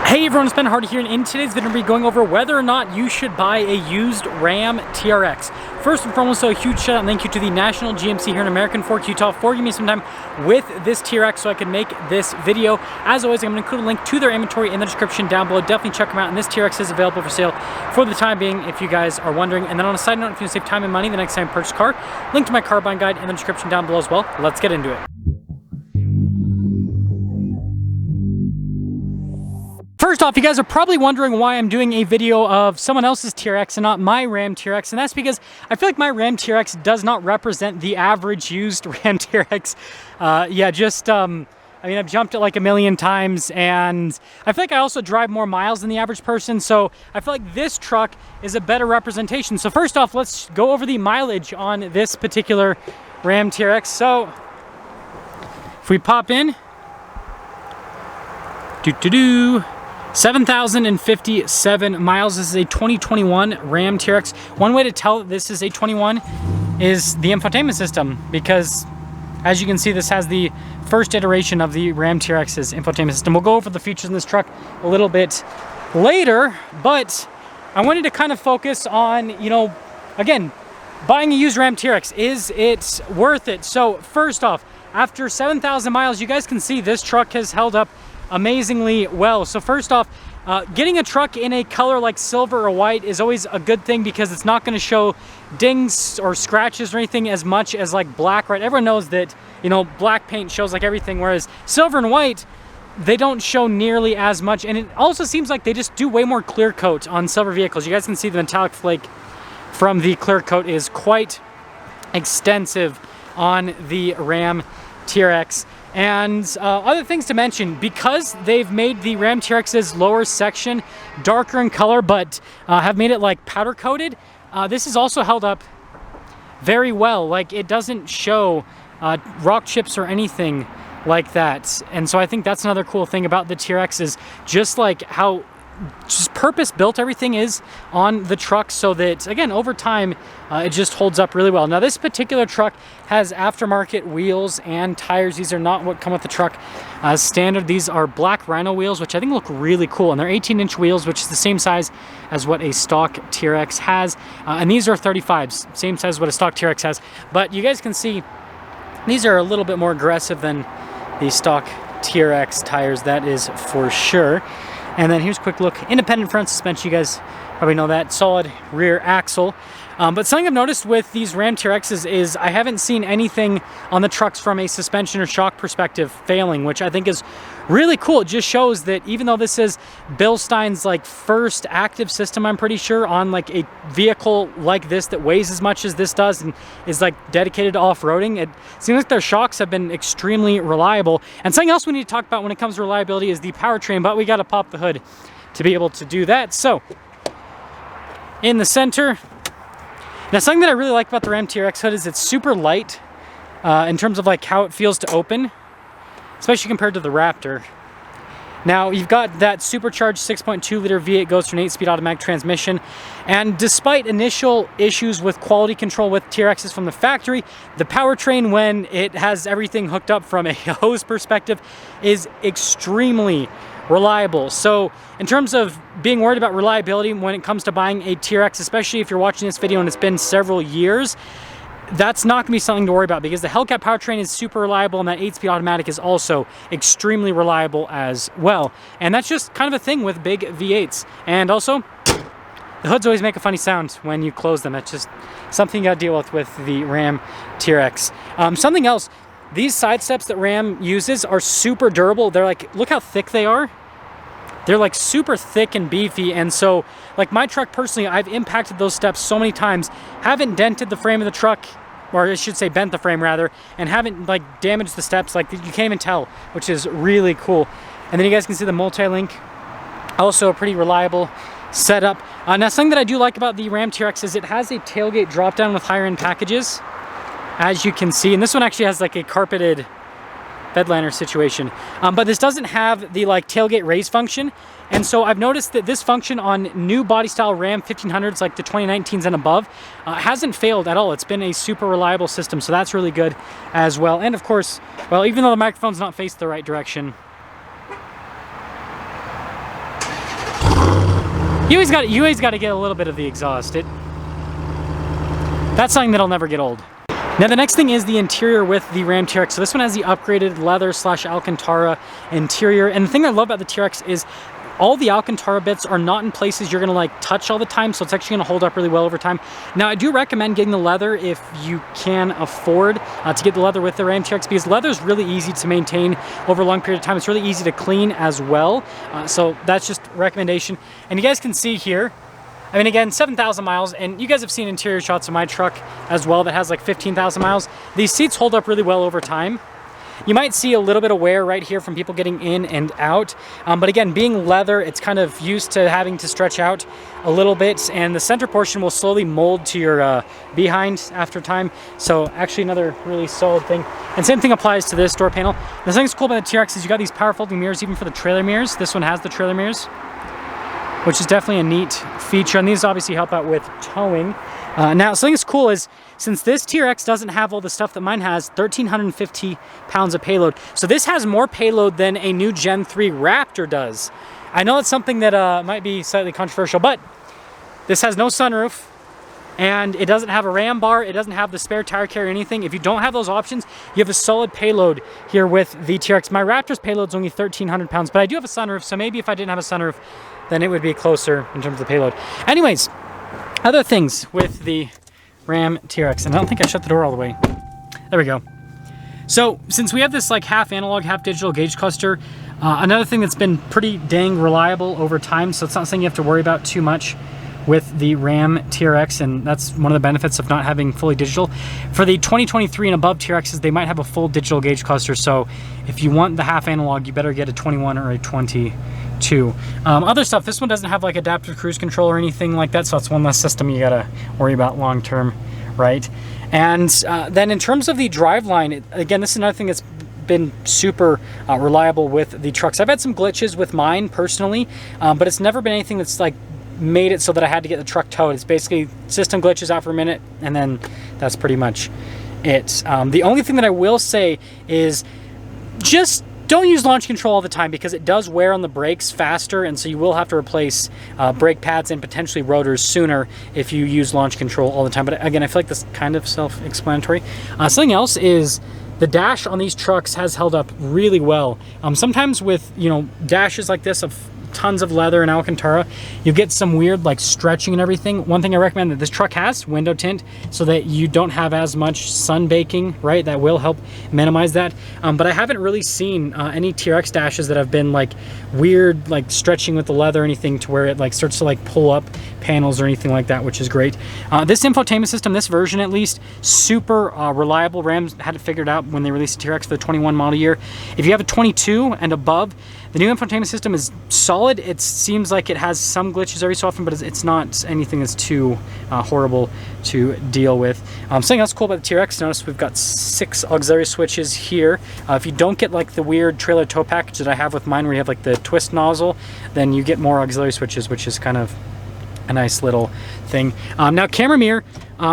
Hey everyone, it's Ben Hardy here, and in today's video, we're going to be going over whether or not you should buy a used Ram TRX. First and foremost, a huge shout out and thank you to the National GMC here in American Fork, Utah for giving me some time with this TRX so I could make this video. As always, I'm going to include a link to their inventory in the description down below. Definitely check them out, and this TRX is available for sale for the time being if you guys are wondering. And then on a side note, if you want to save time and money the next time you purchase a car, link to my car buying guide in the description down below as well. Let's get into it. First off, you guys are probably wondering why I'm doing a video of someone else's TRX and not my Ram TRX, and that's because I feel like my Ram TRX does not represent the average used Ram TRX. I mean, I've jumped it like a million times, and I feel like I also drive more miles than the average person, so I feel like this truck is a better representation. So first off, let's go over the mileage on this particular Ram TRX. So if we pop in, 7,057 miles. This is a 2021 Ram TRX. One way to tell that this is a 21 is the infotainment system, because as you can see, this has the first iteration of the Ram TRX's infotainment system. We'll go over the features in this truck a little bit later, but I wanted to kind of focus on, you know, again, buying a used Ram TRX. Is it worth it? So first off, after 7,000 miles, you guys can see this truck has held up amazingly well. So first off, getting a truck in a color like silver or white is always a good thing, because it's not going to show dings or scratches or anything as much as like black, right? Everyone knows that, you know, black paint shows like everything, whereas silver and white, they don't show nearly as much. And it also seems like they just do way more clear coat on silver vehicles. You guys can see the metallic flake from the clear coat is quite extensive on the Ram TRX. And other things to mention, because they've made the Ram TRX's lower section darker in color, but have made it like powder coated, this is also held up very well. Like, it doesn't show rock chips or anything like that. And so I think that's another cool thing about the TRX, is just like how just purpose built everything is on the truck, so that again over time it just holds up really well. Now this particular truck has aftermarket wheels and tires. These are not what come with the truck as standard. These are black Rhino wheels, which I think look really cool, and they're 18-inch wheels, which is the same size as what a stock TRX has, and these are 35s, same size as what a stock TRX has. But you guys can see these are a little bit more aggressive than the stock TRX tires, that is for sure. And then here's a quick look. Independent front suspension, you guys probably know that. Solid rear axle. But something I've noticed with these Ram TRXs is I haven't seen anything on the trucks from a suspension or shock perspective failing, which I think is really cool. It just shows that even though this is Bill Stein's like first active system, I'm pretty sure, on like a vehicle like this that weighs as much as this does and is like dedicated to off-roading, it seems like their shocks have been extremely reliable. And something else we need to talk about when it comes to reliability is the powertrain, but we got to pop the hood to be able to do that. So in the center, now something that I really like about the Ram TRX hood is it's super light in terms of like how it feels to open, especially compared to the Raptor. Now you've got that supercharged 6.2 liter V8 goes through an 8-speed automatic transmission, and despite initial issues with quality control with TRXs from the factory, the powertrain, when it has everything hooked up from a hose perspective, is extremely reliable. So in terms of being worried about reliability when it comes to buying a TRX, especially if you're watching this video and it's been several years, that's not going to be something to worry about, because the Hellcat powertrain is super reliable, and that 8-speed automatic is also extremely reliable as well. And that's just kind of a thing with big V8s. And also, the hoods always make a funny sound when you close them. That's just something you got to deal with the Ram TRX. Something else, these side steps that Ram uses are super durable. They're like, look how thick they are. They're like super thick and beefy, and so like my truck personally, I've impacted those steps so many times, haven't dented the frame of the truck, or I should say bent the frame rather, and haven't like damaged the steps. Like, you can't even tell, which is really cool. And then you guys can see the multi-link, also a pretty reliable setup. Now something that I do like about the Ram TRX is it has a tailgate drop down with higher end packages, as you can see, and this one actually has like a carpeted bedliner situation, but this doesn't have the like tailgate raise function. And so I've noticed that this function on new body style Ram 1500s, like the 2019s and above, hasn't failed at all. It's been a super reliable system, so that's really good as well. And of course, well, even though the microphone's not faced the right direction, You always got to get a little bit of the exhaust. That's something that'll never get old. Now the next thing is the interior with the Ram TRX. So this one has the upgraded leather / Alcantara interior. And the thing I love about the TRX is all the Alcantara bits are not in places you're gonna like touch all the time, so it's actually gonna hold up really well over time. Now I do recommend getting the leather if you can afford to get the leather with the Ram TRX, because leather is really easy to maintain over a long period of time. It's really easy to clean as well. So that's just a recommendation. And you guys can see here, I mean, again, 7,000 miles, and you guys have seen interior shots of my truck as well that has like 15,000 miles. These seats hold up really well over time. You might see a little bit of wear right here from people getting in and out. But again, being leather, it's kind of used to having to stretch out a little bit, and the center portion will slowly mold to your behind after time. So actually another really solid thing. And same thing applies to this door panel. The thing that's cool about the TRX is you got these power folding mirrors even for the trailer mirrors. This one has the trailer mirrors, which is definitely a neat feature. And these obviously help out with towing. Now, something that's cool is, since this TRX doesn't have all the stuff that mine has, 1,350 pounds of payload. So this has more payload than a new Gen 3 Raptor does. I know it's something that might be slightly controversial, but this has no sunroof, and it doesn't have a ram bar, it doesn't have the spare tire carrier or anything. If you don't have those options, you have a solid payload here with the TRX. My Raptor's payload's only 1,300 pounds, but I do have a sunroof, so maybe if I didn't have a sunroof, then it would be closer in terms of the payload. Anyways, other things with the Ram TRX, and I don't think I shut the door all the way. There we go. So since we have this like half analog, half digital gauge cluster, another thing that's been pretty dang reliable over time, so it's not something you have to worry about too much with the Ram TRX, and that's one of the benefits of not having fully digital. For the 2023 and above TRXs, they might have a full digital gauge cluster, so if you want the half analog, you better get a 21 or a 22. Other stuff, this one doesn't have like adaptive cruise control or anything like that, so it's one less system you gotta worry about long term, right? And then in terms of the driveline, again, this is another thing that's been super reliable with the trucks. I've had some glitches with mine personally, but it's never been anything that's like made it so that I had to get the truck towed. It's basically system glitches out for a minute, and then that's pretty much it. The only thing that I will say is just don't use launch control all the time, because it does wear on the brakes faster, and so you will have to replace brake pads and potentially rotors sooner if you use launch control all the time. But again, I feel like this is kind of self-explanatory. Something else is the dash on these trucks has held up really well. Sometimes with, you know, dashes like this of tons of leather and Alcantara, you get some weird like stretching and everything. One thing I recommend that this truck has window tint, so that you don't have as much sun baking, right? That will help minimize that. But I haven't really seen any TRX dashes that have been like weird, like stretching with the leather or anything to where it like starts to like pull up panels or anything like that, which is great. This infotainment system, this version at least, super reliable. Ram had it figured out when they released the TRX for the 21 model year. If you have a 22 and above, the new infotainment system is solid. It seems like it has some glitches every so often, but it's not anything that's too horrible to deal with. Something else cool about the TRX, notice we've got 6 auxiliary switches here. If you don't get like the weird trailer tow package that I have with mine, where you have like the twist nozzle, then you get more auxiliary switches, which is kind of a nice little thing. Now camera mirror,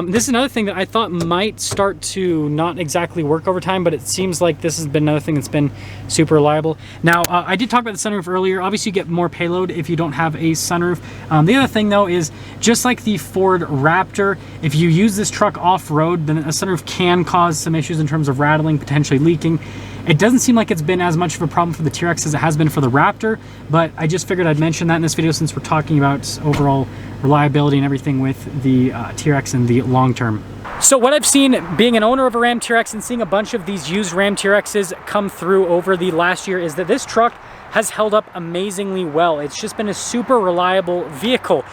this is another thing that I thought might start to not exactly work over time, but it seems like this has been another thing that's been super reliable. Now I did talk about the sunroof earlier. Obviously you get more payload if you don't have a sunroof. The other thing though is, just like the Ford Raptor, if you use this truck off-road, then a sunroof can cause some issues in terms of rattling, potentially leaking. It doesn't seem like it's been as much of a problem for the TRX as it has been for the Raptor, but I just figured I'd mention that in this video since we're talking about overall reliability and everything with the TRX in the long term. So what I've seen being an owner of a Ram TRX and seeing a bunch of these used Ram TRXs come through over the last year is that this truck has held up amazingly well. It's just been a super reliable vehicle.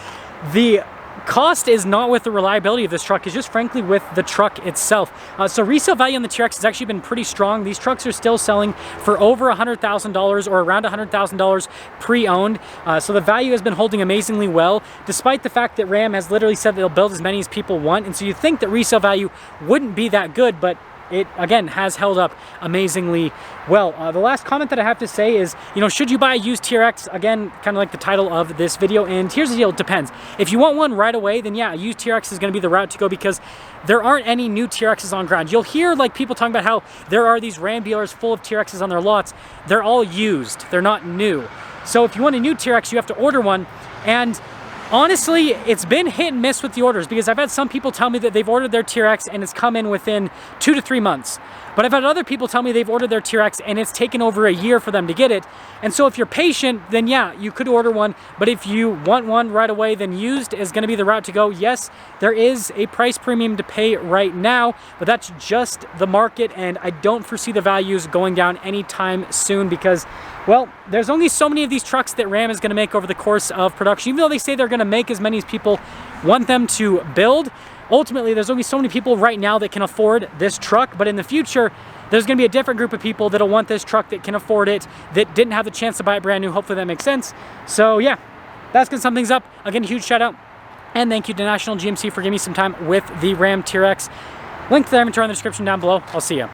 The cost is not with the reliability of this truck, it's just frankly with the truck itself. So resale value on the TRX has actually been pretty strong. These trucks are still selling for over $100,000 or around $100,000 pre-owned. So the value has been holding amazingly well, despite the fact that Ram has literally said they'll build as many as people want. And so you think that resale value wouldn't be that good, but it again has held up amazingly well. The last comment that I have to say is, you know, should you buy a used TRX? Again, kind of like the title of this video, and here's the deal, it depends. If you want one right away, then yeah, a used TRX is going to be the route to go, because there aren't any new TRXs on ground. You'll hear like people talking about how there are these Ram dealers full of TRXs on their lots. They're all used, they're not new. So if you want a new TRX, you have to order one, and Honestly, it's been hit and miss with the orders because I've had some people tell me that they've ordered their TRX and it's come in within 2 to 3 months. But I've had other people tell me they've ordered their TRX and it's taken over a year for them to get it. And so if you're patient, then yeah, you could order one. But if you want one right away, then used is going to be the route to go. Yes, there is a price premium to pay right now, but that's just the market. And I don't foresee the values going down anytime soon because, well, there's only so many of these trucks that Ram is going to make over the course of production. Even though they say they're going to make as many as people want them to build, ultimately, there's only so many people right now that can afford this truck, but in the future, there's gonna be a different group of people that'll want this truck that can afford it, that didn't have the chance to buy it brand new. Hopefully that makes sense. So yeah, that's gonna sum things up. Again, huge shout out and thank you to National GMC for giving me some time with the Ram TRX. Link to their inventory in the description down below. I'll see you.